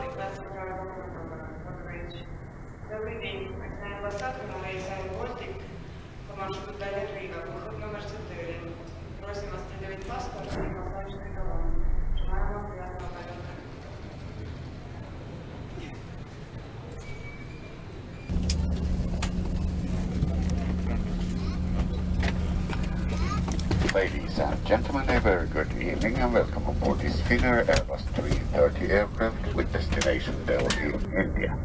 public classified coverage. Добрый день. Оксана Басатова, Рейсайн Бортик, по маршруту Даль-Рига, выход номер 4. Просим остановить паспорт и посадочный талон. Желаем вам приятного полета. Ladies and gentlemen, a very good evening and welcome aboard this Finnair Airbus 330 aircraft with destination Delhi, India.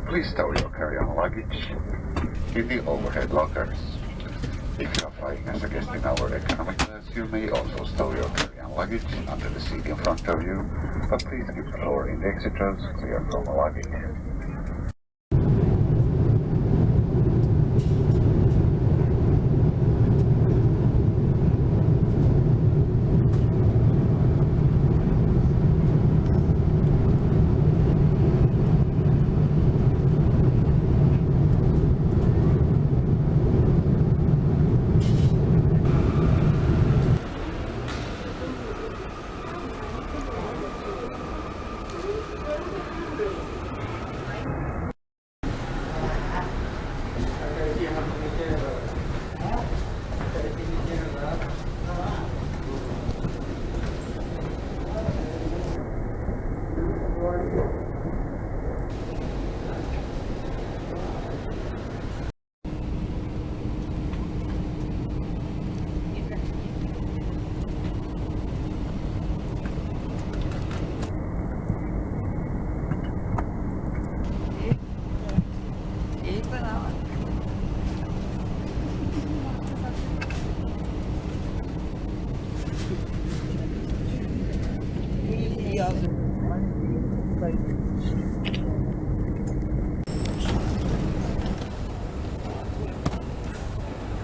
Please stow your carry-on luggage in the overhead lockers. If you are flying as a guest in our economic class, you may also stow your carry-on luggage under the seat in front of you, but please keep the floor in the exit rows clear from luggage.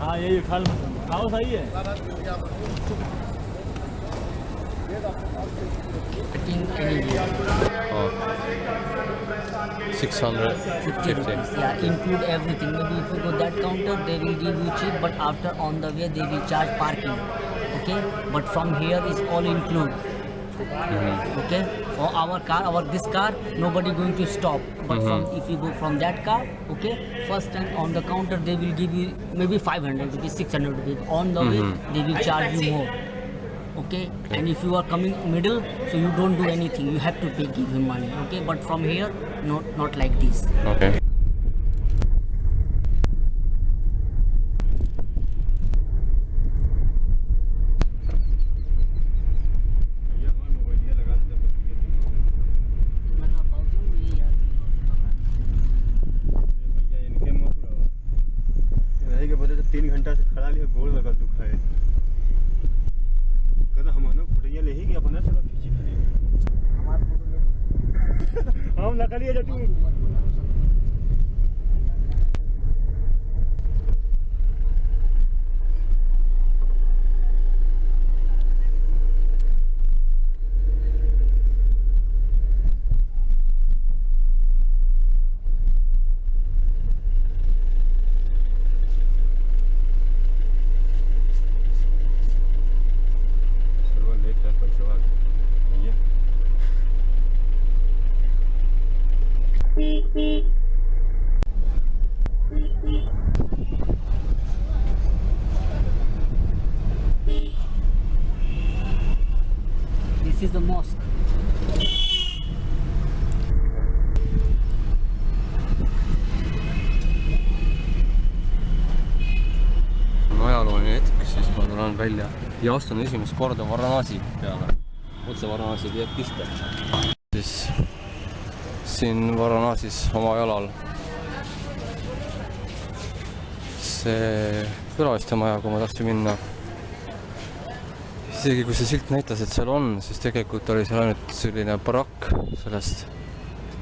हाँ यही खाल खाओ सही है 650. Yeah, include everything. Maybe if you go that counter, they will give you cheap, but after on the way they will charge parking. Okay, but from here is all include. Okay, for our car, this car, nobody going to stop. But from if you go from that car, okay, first time on the counter they will give you maybe 500 rupees, 600 rupees. On the way they will charge you more. Okay, and if you are coming middle, so you don't do anything. You have to pay, give him money. Okay, but from here, not like this. Okay. तीन घंटा से खड़ा लिया गोड़ लगा दुखा है कहता हम ना फुटिया ले ही कि अपना चलो खींची खड़ी हम लगा लिया जटू This is the mosque. ajalooline hetk, siis ma tulen välja ja astun esimest korda Varanasi peale. Otse Varanasi teeb piste. Siis siin Varanasis oma jalal see külalistemaja, kui ma tahtsin minna. Isegi kui see silt näitas, et seal on, siis tegelikult oli seal ainult selline barakk sellest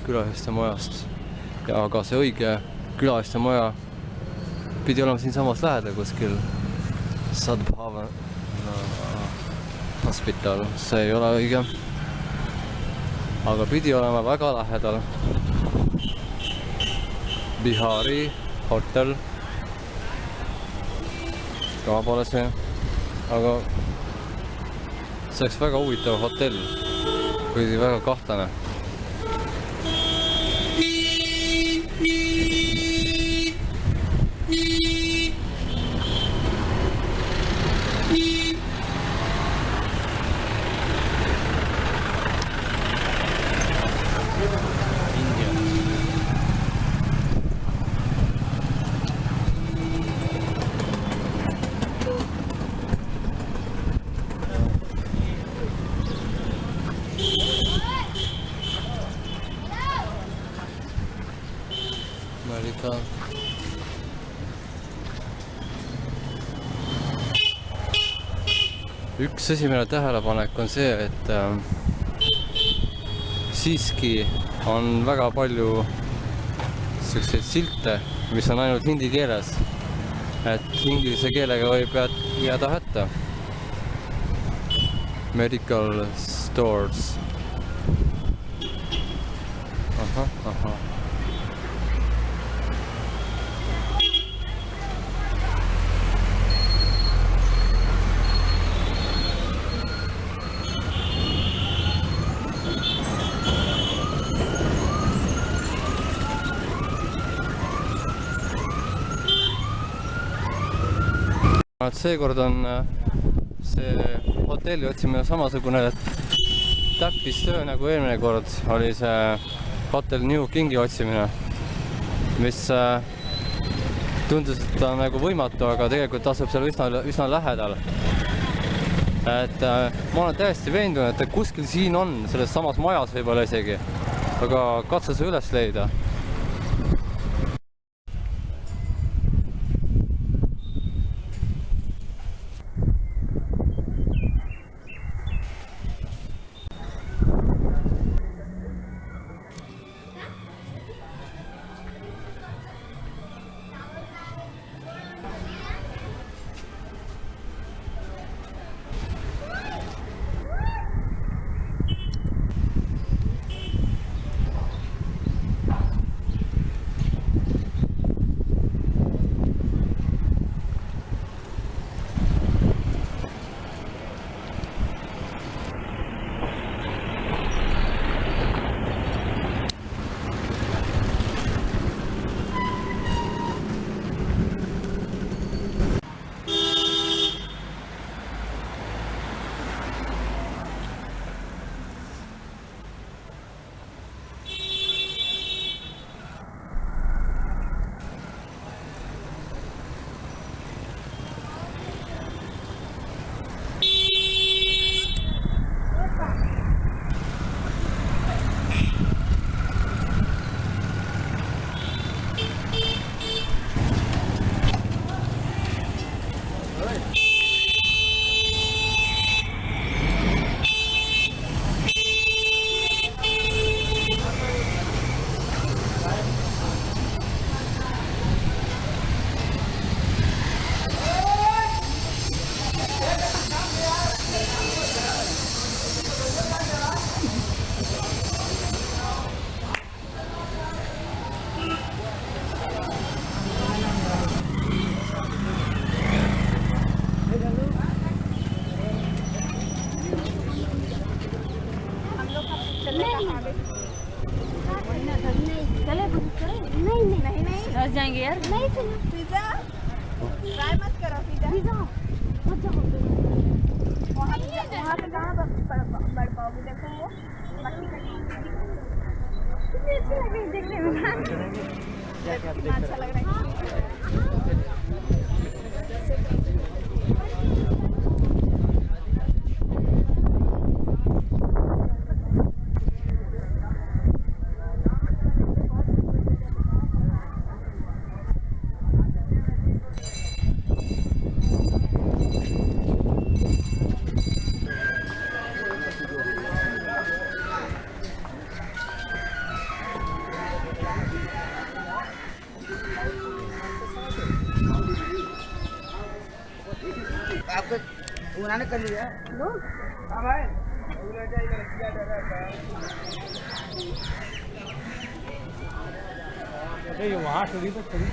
külalistemajast. Ja aga see õige külalistemajja pidi olema siin samas lähedal kuskil Sadbhava hospital. See ei ole õige. Aga pidi olema väga lähedal. Bihari hotel. Ka pole see. Aga see oleks väga huvitav hotell. Kuigi väga kahtlane. India. America. Üks esimene tähelepanek on see, et siiski on väga palju selliseid silte, mis on ainult hindi keeles. Et inglise keelega võib jääda hätta. Medical stores. Ahah. Seekord on see hotelli otsimine samasugune täppistöö nagu eelmine kord oli see Hotel New Kingi otsimine, mis tundus, et ta on nagu võimatu, aga tegelikult asub seal üsna lähedal. Et ma olen täiesti veendunud, et kuskil siin on, selles samas majas võib-olla isegi, aga katsu see üles leida. बस जाएंगे यार। नहीं pizza try मत करो। पिज्जा मत जाओ वहाँ पे कहाँ बढ़ पाओगे। देखो वो कितनी अच्छी लग रही देखने में। कितना अच्छा लग रहा है। आपको उन्होंने कर लिया वहाँ चली तो चली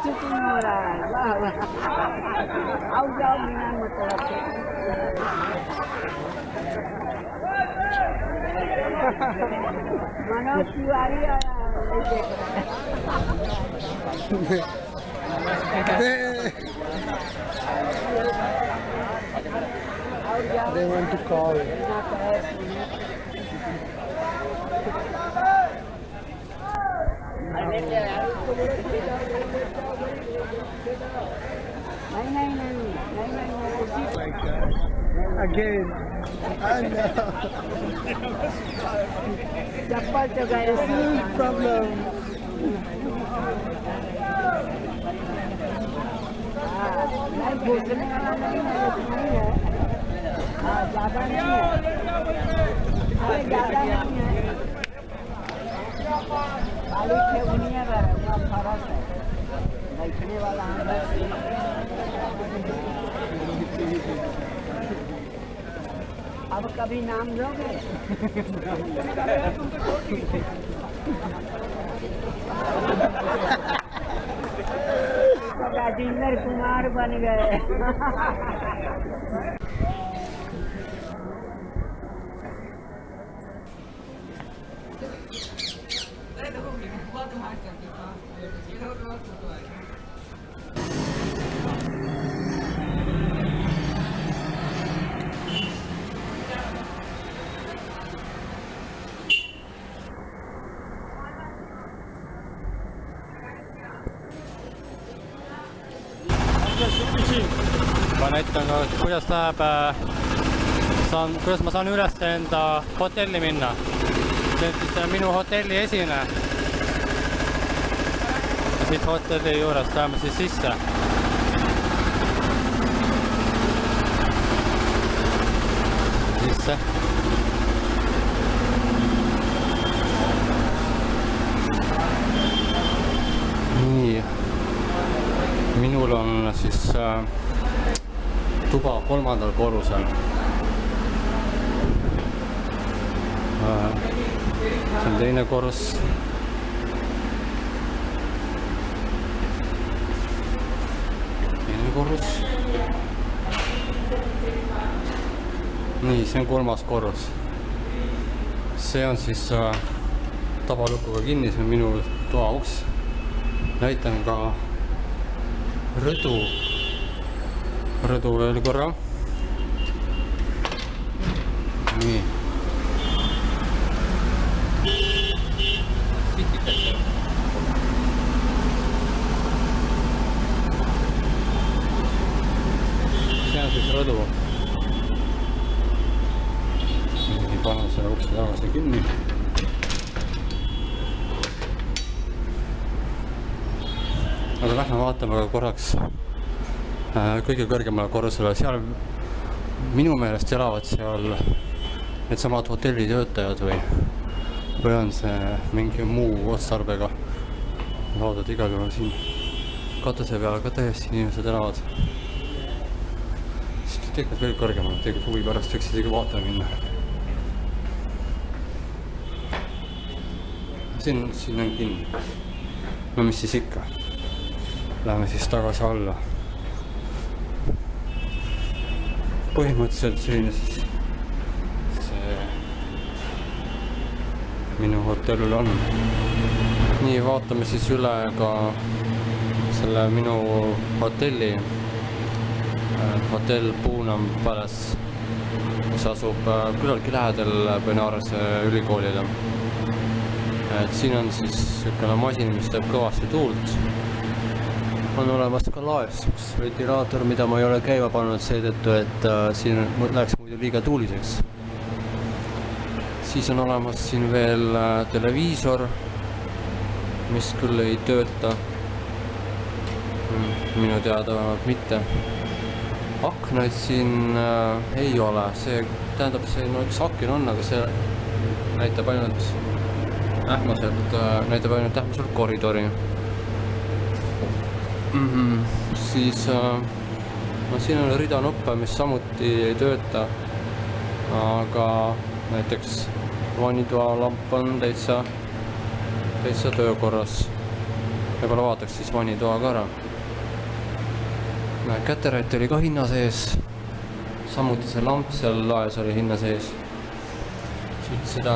शूटिंग हो रहा है। आओ जाओ विमान मतलब मनोज तिवारी आया They want to call. Again. I know. It's no problem. ज़्यादा नहीं है खाली ठेवनिया का फर्क है बैठने वाला अब कभी नाम लोगे राजेंद्र कुमार बन गए ma näitan ka, kuidas läheb, kuidas ma saan üles enda hotelli minna. See on siis minu hotelli esine. Siit hotelli juurest läheme siis sisse. Sisse. Nii. Minul on siis tuba 3. korrusel. See on 2. korrus. Korrus. Nii, see on 3. korrus. See on siis tabalukuga kinni, see on minu toa uks. Näitan ka rõdu veel korra. Nii. Sititakse. See on siis rõdu. Panen selle ukse tagasi kinni. Aga lähme vaatame korraks kõige kõrgemale korrusele. Seal minu meelest elavad seal need samad hotellitöötajad või on see mingi muu otstarbega. Vaatad igal juhul siin katuse peal ka täiesti inimesed elavad. Siis tegelikult veel kõrgemale, tegelikult huvi pärast võiks isegi vaatama minna. Siin on kinni. No mis siis ikka? Läheme siis tagasi alla. Põhimõtteliselt selline siis see minu hotell on. Nii, vaatame siis üle ka selle minu hotelli. Hotell Puunam Palace, mis asub küllaltki lähedal Benaarese ülikoolile. Siin on siis niisugune masin, mis teeb kõvasti tuult. On olemas ka laes, üks ventilaator, mida ma ei ole käima pannud seetõttu, et siin läheks muidu liiga tuuliseks. Siis on olemas siin veel televiisor, mis küll ei tööta. Minu teada mitte. Aknaid siin ei ole. See tähendab, see üks aken on, aga see näitab ainult ähmaselt koridori. Siis siin on rida nuppe, mis samuti ei tööta, aga näiteks vanitoa lamp on täitsa töökorras. Võib-olla vaataks siis vanitoa ka ära. Käterätt oli ka hinna sees, samuti see lamp seal laes oli hinna sees. Siit seda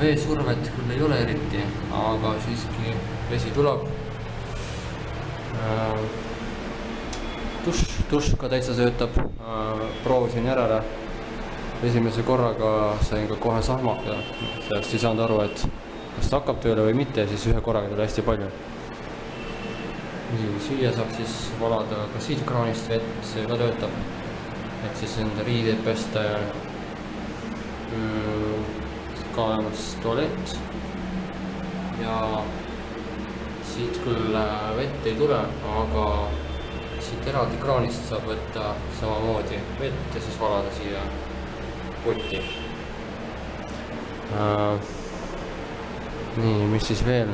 veesurvet küll ei ole eriti, aga siiski vesi tuleb. Dušš ka täitsa söötab, proovisin järele. Esimese korraga sain ka kohe sahmaka, sellest ei saanud aru, et kas ta hakkab tööle või mitte, ja siis ühe korraga tuli hästi palju. Siia saab siis valada ka siit kraanist vett, see ka töötab, et siis enda riideid pesta ja ka olemas tualett ja siit küll vett ei tule, aga siit eraldi kraanist saab võtta samamoodi vett ja siis valada siia potti. Nii, mis siis veel?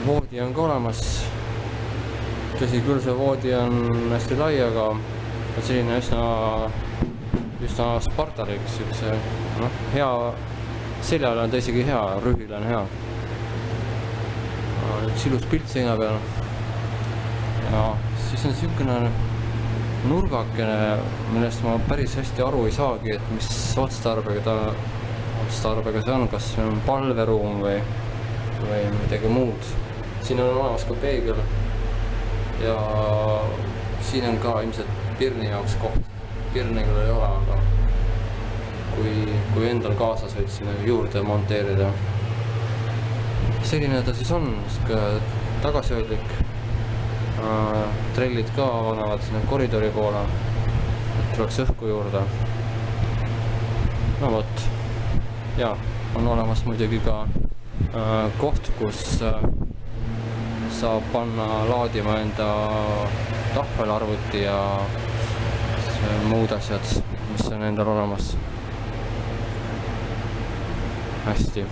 Voodi on ka olemas. Tõsi küll, see voodi on hästi lai, aga selline üsna spartalik, hea, seljale on ta isegi hea, rühile on hea. Üks ilus pilt seina peal. Ja siis on niisugune nurgakene, millest ma päris hästi aru ei saagi, et mis otstarbega see on, kas see on palveruum või midagi muud. Siin on olemas ka peegel ja siin on ka ilmselt pirni jaoks koht. Pirni küll ei ole, aga kui endal kaasas võid sinna juurde monteerida. Selline ta siis on, tagasihoidlik. Trellid ka annavad sinna koridori poole, et tuleks õhku juurde. No vot, ja on olemas muidugi ka koht, kus saab panna laadima enda tahvelarvuti ja muud asjad, mis on endal olemas. Hästi.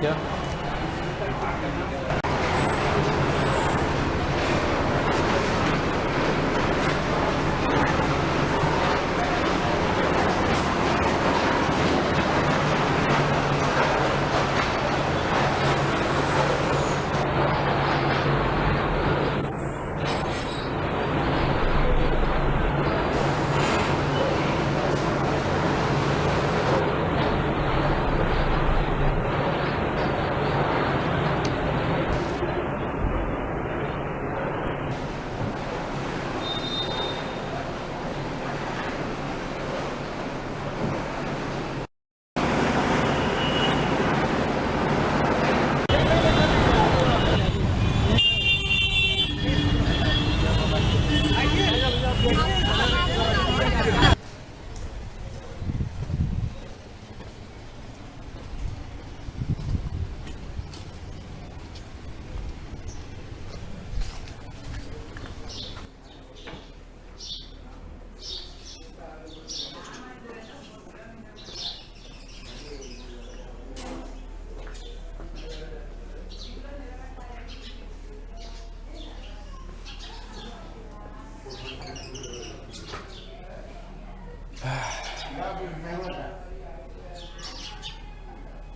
Yeah.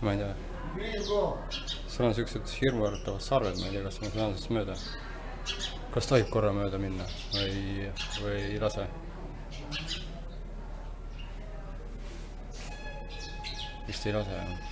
Ma ei tea, sul on sellised hirmuäratavad sarved, ma ei tea, kas ma saan sellest mööda. Kas tohib korra mööda minna või ei lase? Vist ei lase, jah.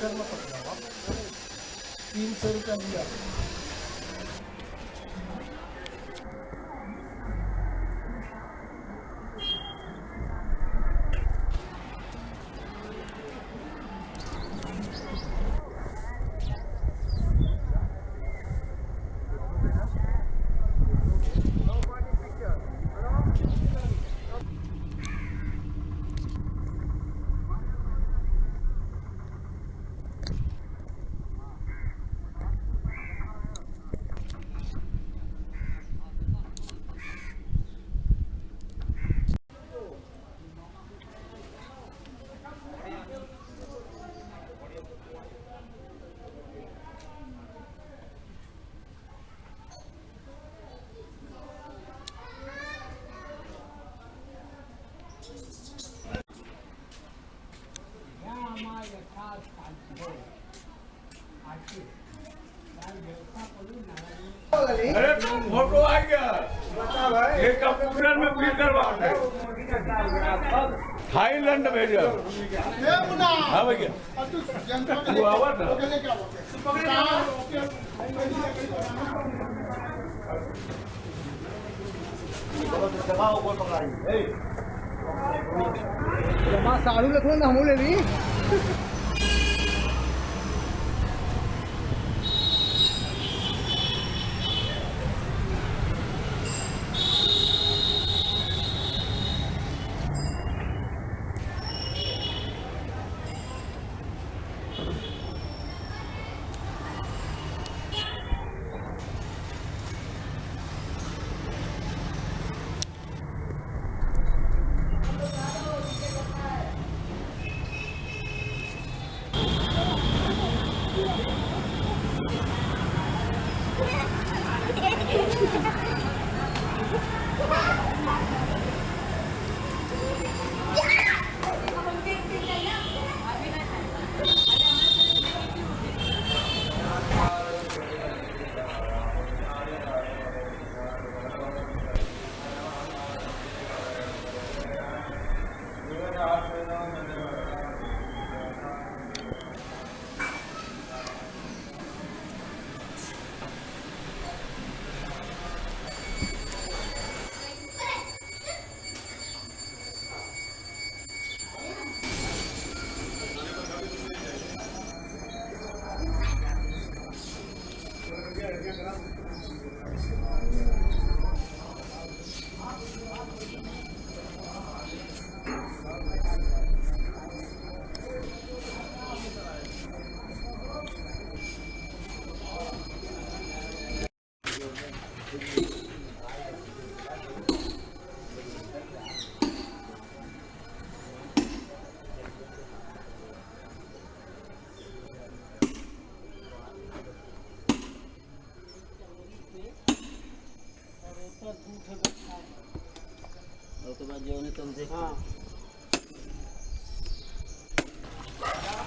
करना पड़ेगा 300 रुपया दिया अरे तुम फोटो आ गया ये कंप्यूटर में प्रिंट करवा थाईलैंड भेजा हाँ भैया वो आवाज ना साड़ू रखो ना हम ले ली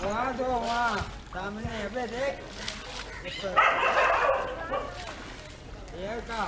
वहाँ जो वहाँ सामने अबे देख ये का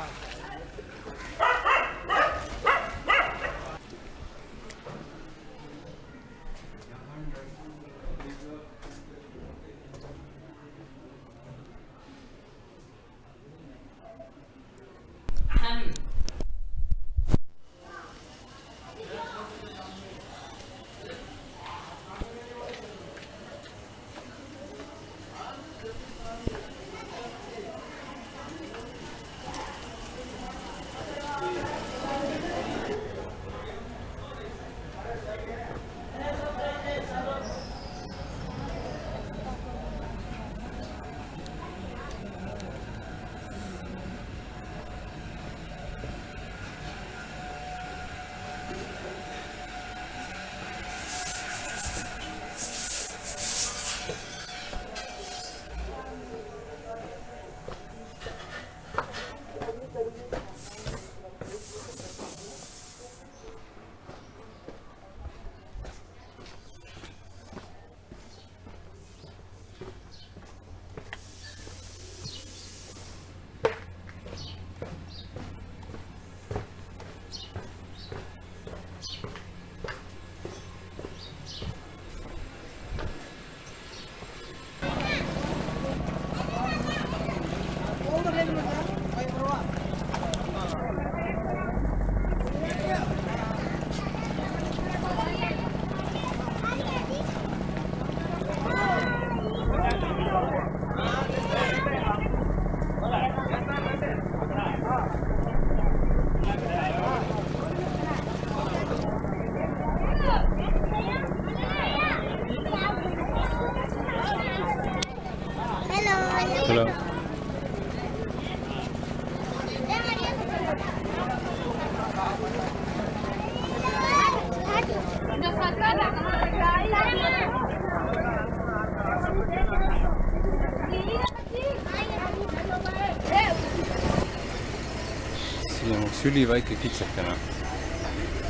üliväike kitsakene.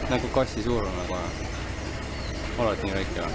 Nagu kassi suurune kohe. Alati nii väike on.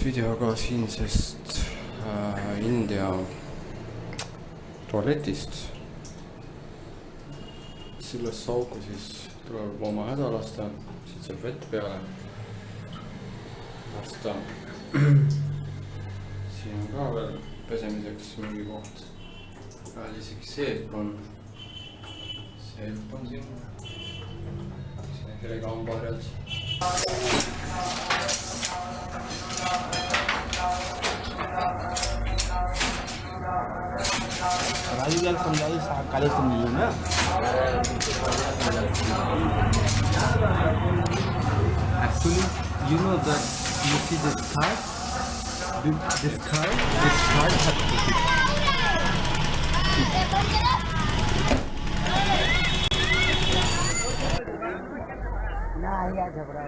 Video ka siinsest India tualetist. Sellesse auku siis tuleb looma häda lasta, siit saab vett peale lasta. Siin on ka veel pesemiseks mingi koht. Veel isegi seep on siin. Siin on kellega hambaharjad. Raju समझाई काले से मिलो ना actually you know that you see this card has to be ना आया झगड़ा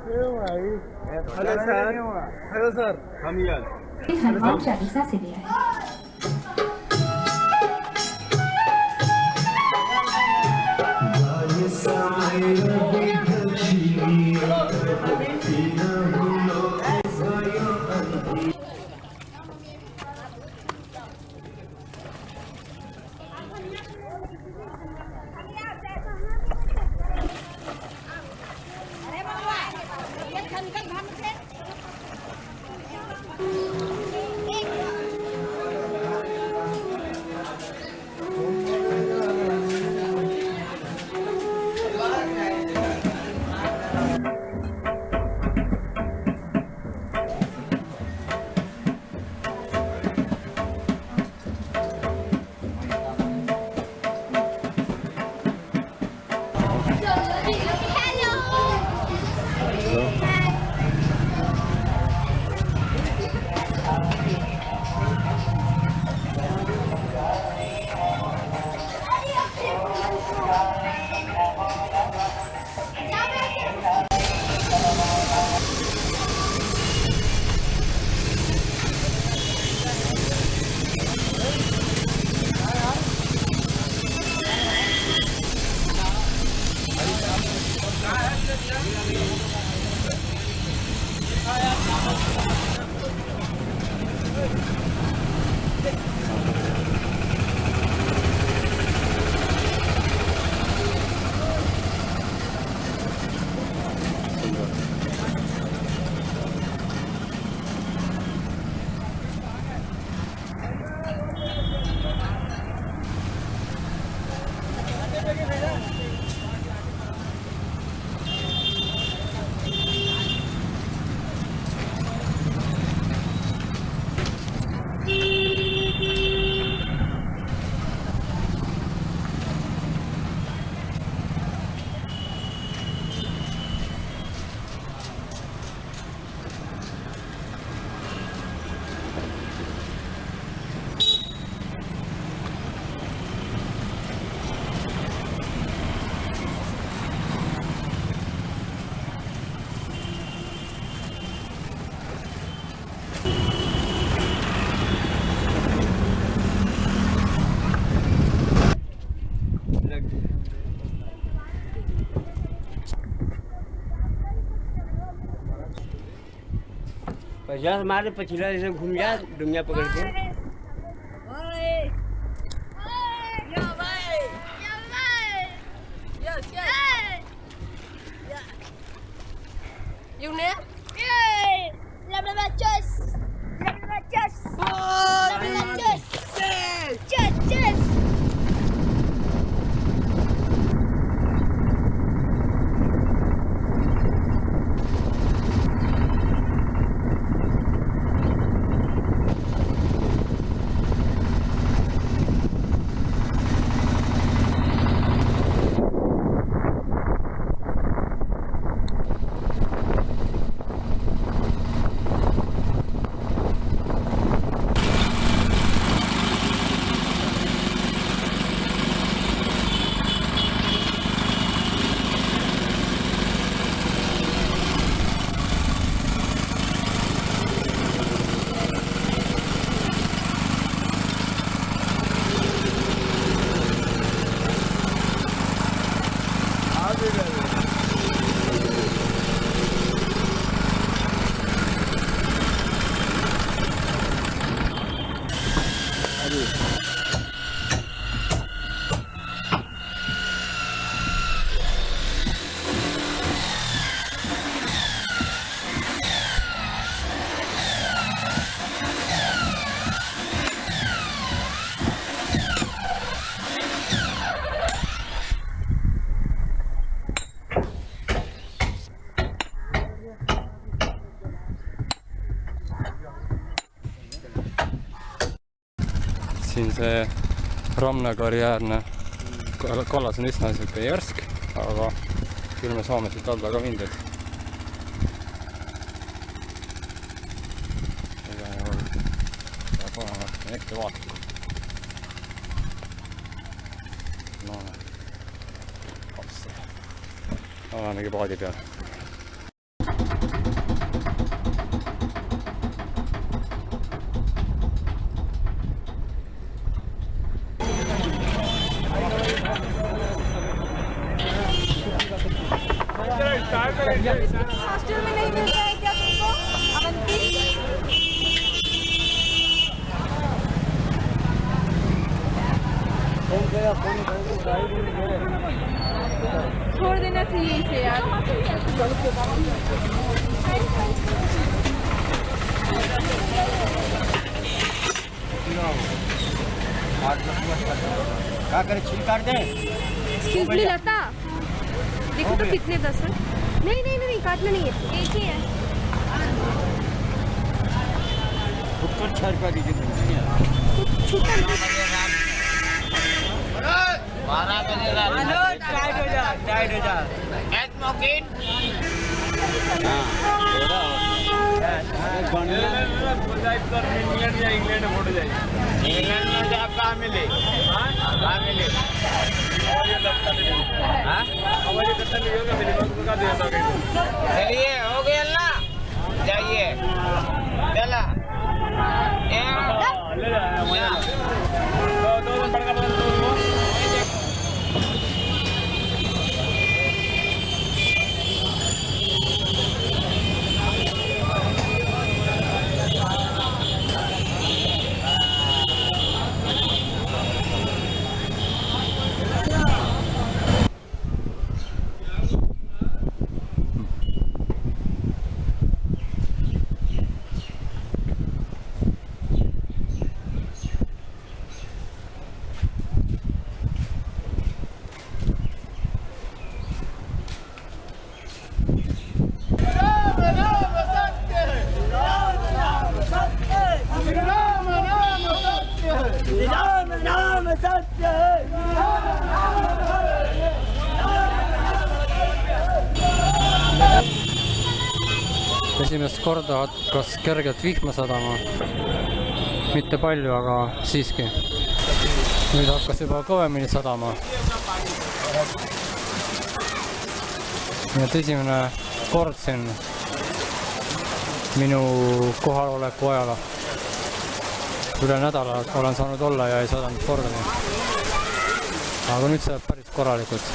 hello sir हम यार हनुमान चालीसा से लिया है। पचास मारे पछिला जैसे घूम जा दुनिया पकड़ के You know? Yay! Chess! Chess! Chess! siin see rannakarjäärne kallas on üsna siuke järsk, aga küll me saame siit alla ka mingeid. Igal juhul peab olema ettevaatlik. No, olemegi paadi peal. Hostel में नहीं मिलता है क्या तुमको अवंती? छोड़ देना चाहिए इसे यार। क्या करे छिल काट दे। एक्सक्यूज मी लता, देखो तो कितने 10 है। नहीं नहीं नहीं काटना नहीं है, एक ही है। ऊपर 6 रुपया दीजिए। छूटा नहीं। 12 बजे टाइट हो जा एट मॉकिन इंग्लैंड में आप कहाँ मिले कहाँ मिले चलिए हो गया ना जाइए चला esimest korda hakkas kergelt vihma sadama. Mitte palju, aga siiski. Nüüd hakkas juba kõvemini sadama. Nii et esimene kord siin minu kohaloleku ajal. Üle nädala olen saanud olla ja ei sadanud kordagi. Aga nüüd saab päris korralikult.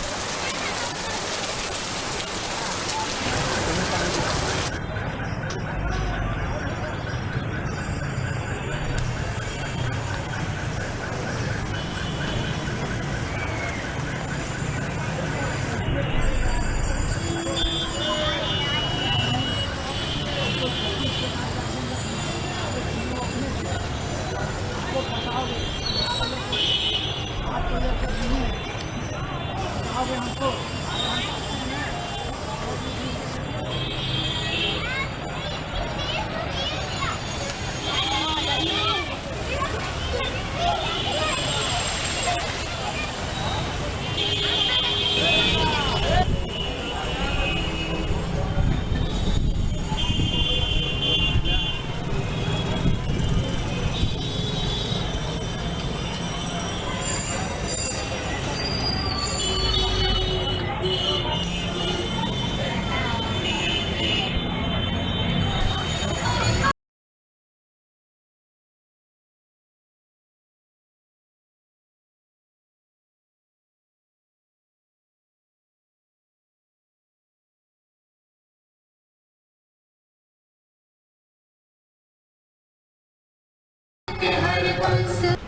हर पल